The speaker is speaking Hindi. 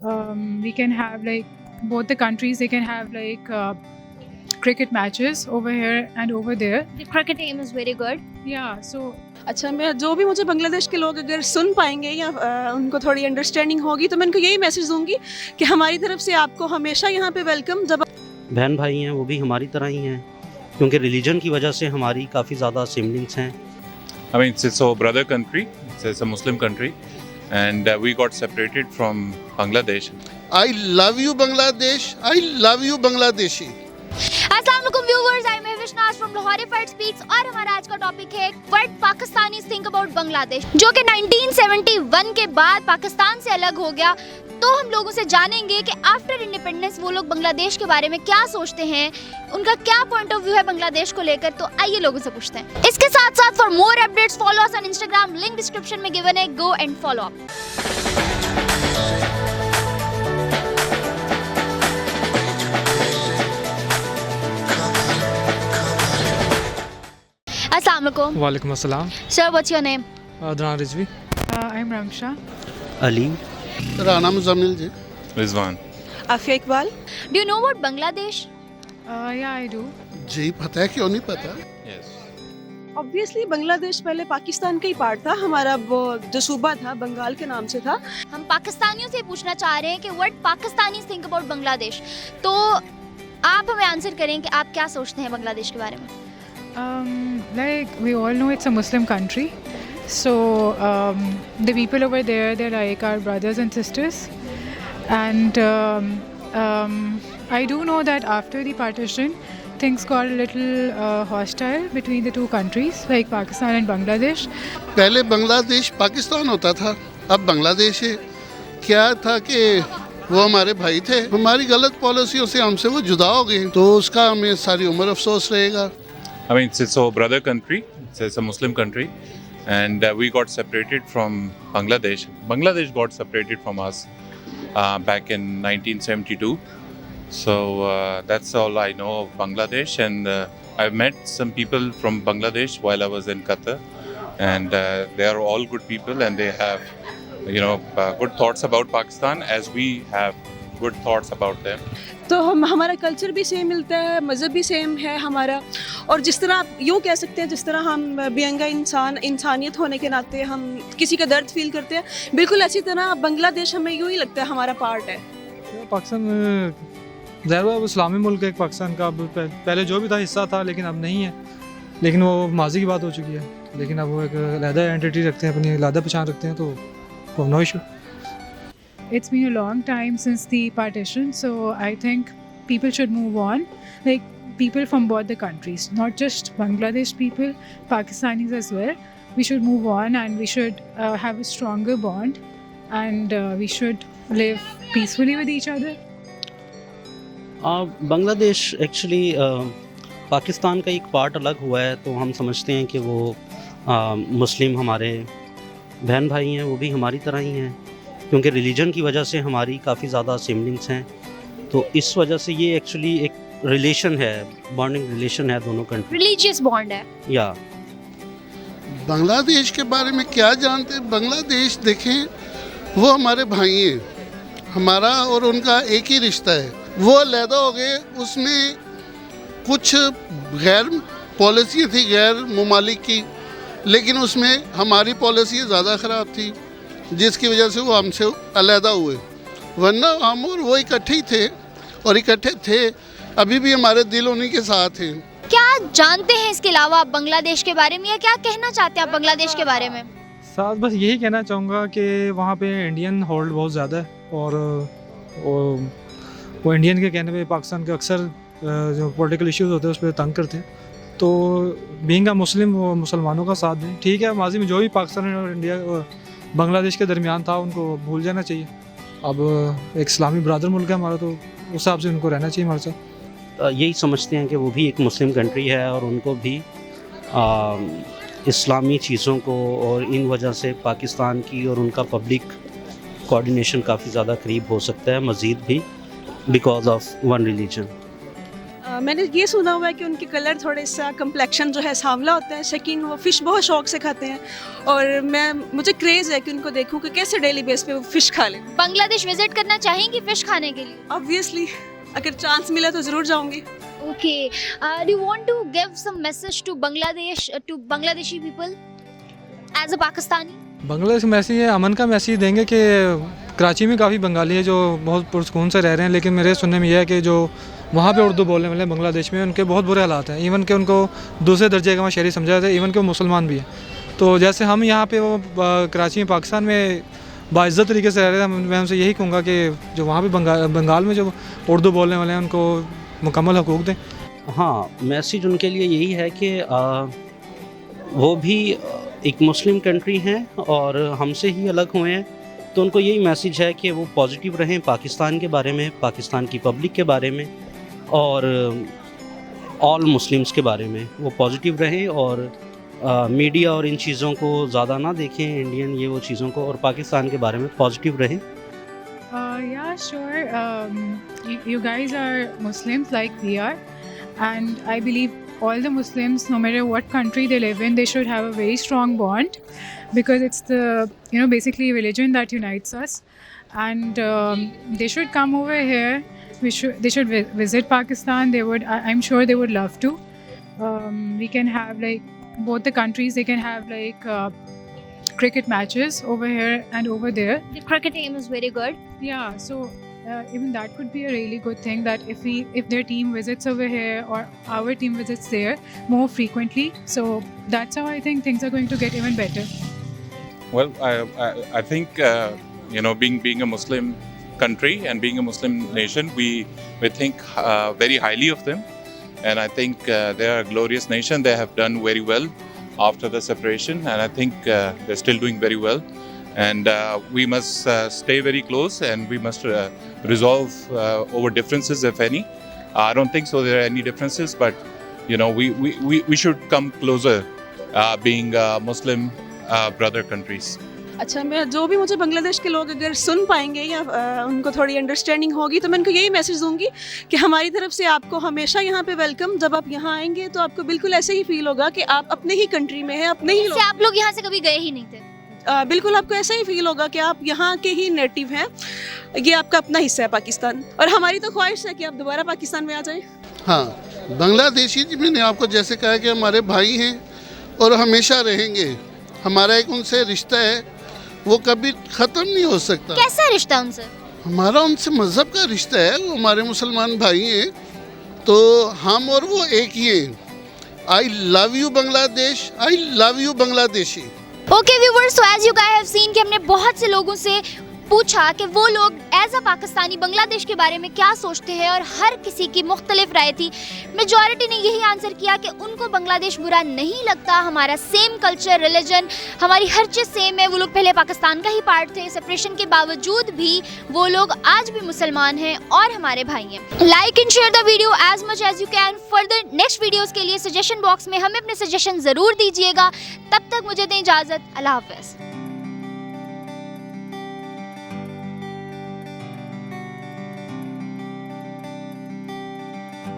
we can have like both the countries. They can have like cricket matches over here and over there. The cricket team is very good. Yeah, so अच्छा, मैं जो भी मुझे बांग्लादेश के लोग अगर सुन पाएंगे या उनको थोड़ी अंडरस्टैंडिंग होगी तो मैं उनको यही मैसेज दूंगी कि हमारी तरफ से आपको हमेशा यहाँ पे वेलकम। जब बहन भाई हैं वो भी हमारी तरह ही हैं, क्योंकि रिलीजन की वजह से हमारी काफ़ी ज़्यादा सिबलिंग्स हैं। I mean, it's our brother country. It's a Muslim country, and we got separated from Bangladesh. I love you Bangladesh. I love you Bangladeshi. अस्सलाम वालेकुम व्यूअर्स, आई एम विश्नास फ्रॉम लाहौरीफाइड स्पीक्स और हमारा आज का टॉपिक है what Pakistanis think about Bangladesh, जो कि 1971 के बाद पाकिस्तान से अलग हो गया। तो हम लोगों से जानेंगे कि आफ्टर इंडिपेंडेंस वो लोग बांग्लादेश के बारे में क्या सोचते हैं, उनका क्या पॉइंट ऑफ व्यू है बांग्लादेश को लेकर। तो आइए लोगों से पूछते हैं। इसके साथ साथ for more updates follow us on Instagram, link description में गिवन है, गो एंड फॉलो अप। अस्सलाम वालेकुम। वालेकुम अस्सलाम। Sir, what's your name? Adnan Rizvi. I'm Ramsha. Ali Rana Muzammil ji. Rizwan. Afia Iqbal. Do you know what Bangladesh? Yeah, I do. जी पता है, क्यों नहीं पता। Yes. ऑब्वियसली बांग्लादेश पहले पाकिस्तान का ही पार्ट था। हमारा वो जो सूबा था बंगाल के नाम से था। हम पाकिस्तानियों से पूछना चाह रहे हैं कि what Pakistanis think about Bangladesh. तो आप हमें आंसर करें कि आप क्या सोचते हैं बांग्लादेश के बारे में। Like we all know it's a Muslim country, so the people over there, they're like our brothers and sisters, and I do know that after the partition things got a little hostile between the two countries, like Pakistan and Bangladesh. पहले बांग्लादेश पाकिस्तान होता था, अब बांग्लादेश है। क्या था कि वो हमारे भाई थे, हमारी गलत पॉलिसियों से हमसे वो जुदा हो गए, तो उसका हमें सारी उम्र अफसोस रहेगा। I mean, it's our brother country. It's a Muslim country, and we got separated from Bangladesh. Bangladesh got separated from us back in 1972. So that's all I know of Bangladesh, and I've met some people from Bangladesh while I was in Qatar, and they are all good people, and they have, good thoughts about Pakistan as we have good thoughts about them. तो हमारा कल्चर भी सेम मिलता है, मज़हब भी सेम है हमारा। और जिस तरह आप यूँ कह सकते हैं, जिस तरह हम बेअंगा इंसानियत होने के नाते हम किसी का दर्द फील करते हैं, बिल्कुल ऐसी तरह बांग्लादेश हमें यूँ ही लगता है हमारा पार्ट है। पाकिस्तान ज़ाहिर है वो इस्लामी मुल्क है एक, पाकिस्तान का अब पहले जो भी था हिस्सा था, लेकिन अब नहीं है। लेकिन वो माजी की बात हो चुकी है, लेकिन अब वो एक अलहदा एंटिटी रखते हैं, अपनी अलहदा पहचान रखते हैं, तो no issue. It's been a long time since the partition, so I think people should move on, like people from both the countries, not just Bangladesh people, Pakistanis as well. We should move on, and we should have a stronger bond, and we should live peacefully with each other. Bangladesh actually Pakistan का एक पार्ट अलग हुआ है, तो हम समझते हैं कि वो मुस्लिम हमारे बहन भाई हैं, वो भी हमारी तरह ही हैं, क्योंकि रिलीजन की वजह से हमारी काफ़ी ज़्यादा सिबलिंग्स हैं। तो इस वजह से ये एक्चुअली एक रिलेशन है, बॉन्डिंग रिलेशन है दोनों कंट्री, रिलीजियस बॉन्ड है। या बांग्लादेश के बारे में क्या जानते हैं? बांग्लादेश देखें, वो हमारे भाई हैं, हमारा और उनका एक ही रिश्ता है। वो अलहदा हो गए, उसमें कुछ गैर पॉलिसी थी गैर ममालिक की, लेकिन उसमें हमारी पॉलिसी ज़्यादा ख़राब थी, जिसकी वजह से वो हमसे अलहदा हुए। वरना हम और वो इकट्ठे ही थे, और इकट्ठे थे, अभी भी हमारे दिल उन्हीं के साथ हैं। क्या जानते हैं इसके अलावा आप बांग्लादेश के बारे में, या क्या कहना चाहते हैं आप बांग्लादेश के बारे में? साथ बस यही कहना चाहूँगा कि वहाँ पे इंडियन होल्ड बहुत ज़्यादा है, और वो इंडियन के कहने पे पाकिस्तान के अक्सर जो पॉलिटिकल इश्यूज होते हैं उस पर तंग करते हैं। तो बीइंग अ मुस्लिम, वो मुसलमानों का साथ दें। ठीक है, माजी में जो भी पाकिस्तान और इंडिया बांग्लादेश के दरमियान था उनको भूल जाना चाहिए। अब एक इस्लामी ब्रादर मुल्क है हमारा, तो उस हिसाब से उनको रहना चाहिए हमारे साथ। यही समझते हैं कि वो भी एक मुस्लिम कंट्री है, और उनको भी इस्लामी चीज़ों को, और इन वजह से पाकिस्तान की और उनका पब्लिक कोऑर्डिनेशन काफ़ी ज़्यादा करीब हो सकता है मज़ीद भी, बिकॉज ऑफ वन रिलीजन। मैंने ये सुना हुआ है कि उनके कलर थोड़े सा कम्प्लेक्शन जो है सांवला होता है। सेकंड, वो फ़िश बहुत शौक से खाते हैं और मुझे क्रेज़ है कि उनको देखूं कि कैसे डेली बेस पे वो फ़िश खा लें। बांग्लादेश विजिट करना चाहेंगी फिश खाने के लिए? ऑब्वियसली अगर चांस मिला तो ज़रूर जाऊंगी। Okay. Do you want to give some message to Bangladesh, to Bangladeshi people as a Pakistani? Bangladesh में मैसेज है, अमन का मैसेज देंगे कि कराची में काफ़ी बंगाली है जो बहुत पुरसकून से रह रहे हैं, लेकिन मेरे सुनने में यह है कि जो वहाँ पे उर्दू बोलने वाले बांग्लादेश में उनके बहुत बुरे हालात हैं। इवन कि उनको दूसरे दर्जे का वहाँ शहरी समझा जाता है, इवन कि वो मुसलमान भी हैं। तो जैसे हम यहाँ पे वो कराची में पाकिस्तान में बाइज़्ज़त तरीके से रह रहे हैं, मैं उनसे यही कहूँगा कि जो वहाँ पे बंगाल में जो उर्दू बोलने वाले हैं उनको मुकम्मल हकूक़ दें। हाँ, मैसेज उनके लिए यही है कि वो भी एक मुस्लिम कंट्री हैं और हमसे ही अलग हुए हैं, तो उनको यही मैसेज है कि वो पॉजिटिव रहें पाकिस्तान के बारे में, पाकिस्तान की पब्लिक के बारे में और ऑल मुस्लिम्स के बारे में वो पॉजिटिव रहें और मीडिया और इन चीज़ों को ज़्यादा ना देखें, इंडियन ये वो चीज़ों को, और पाकिस्तान के बारे में पॉजिटिव रहें। Yeah, sure. You guys are Muslims like we are, and I believe all the Muslims, no matter what country they live in, they should have a very strong bond because it's the basically religion that unites us, and they should come over here. They should visit Pakistan. I'm sure they would love to. We can have like both the countries. They can have like cricket matches over here and over there. The cricket team is very good. Yeah, so even that could be a really good thing that if their team visits over here or our team visits there more frequently. So that's how I think things are going to get even better. Well, I think being a Muslim country and being a Muslim nation, we think very highly of them, and I think they are a glorious nation. They have done very well after the separation, and I think they're still doing very well. And we must stay very close, and we must resolve over differences, if any. I don't think so there are any differences, but we should come closer, being Muslim brother countries. अच्छा, मैं जो भी मुझे बांग्लादेश के लोग अगर सुन पाएंगे या उनको थोड़ी अंडरस्टैंडिंग होगी तो मैं उनको यही मैसेज दूंगी कि हमारी तरफ से आपको हमेशा यहाँ पे वेलकम। जब आप यहाँ आएंगे तो आपको बिल्कुल ऐसे ही फील होगा कि आप अपने ही कंट्री में हैं, अपने ही जैसे आप लोग यहाँ से कभी गए ही नहीं थे। बिल्कुल आपको ऐसा ही फील होगा कि आप यहाँ के ही नेटिव हैं, ये आपका अपना हिस्सा है पाकिस्तान, और हमारी तो ख्वाहिश है कि आप दोबारा पाकिस्तान में आ जाएं। हाँ, बांग्लादेशी जी मैंने आपको जैसे कहा कि हमारे भाई हैं और हमेशा रहेंगे। हमारा एक उनसे रिश्ता है, वो कभी ख़त्म नहीं हो सकता। कैसा रिश्ता उनसे? हमारा उनसे मज़हब का रिश्ता है, वो हमारे मुसलमान भाई हैं, तो हम और वो एक ही हैं। I love you Bangladesh, I love you Bangladeshi. Okay viewers, so as you guys have seen कि हमने बहुत से लोगों से पूछा कि वो लोग एज अ पाकिस्तानी बांग्लादेश के बारे में क्या सोचते हैं, और हर किसी की मुख्तलिफ राय थी। मेजॉरिटी ने यही आंसर किया कि उनको बांग्लादेश बुरा नहीं लगता, हमारा सेम कल्चर, रिलीजन, हमारी हर चीज़ सेम है। वो लोग पहले पाकिस्तान का ही पार्ट थे, सेपरेशन के बावजूद भी वो लोग आज भी मुसलमान हैं और हमारे भाई हैं। Like and share the video as much as you can. Further next videos के लिए सजेशन बॉक्स में हमें अपने सजेशन ज़रूर दीजिएगा। तब तक मुझे दें इजाज़त। अल्लाह हाफ़िज़।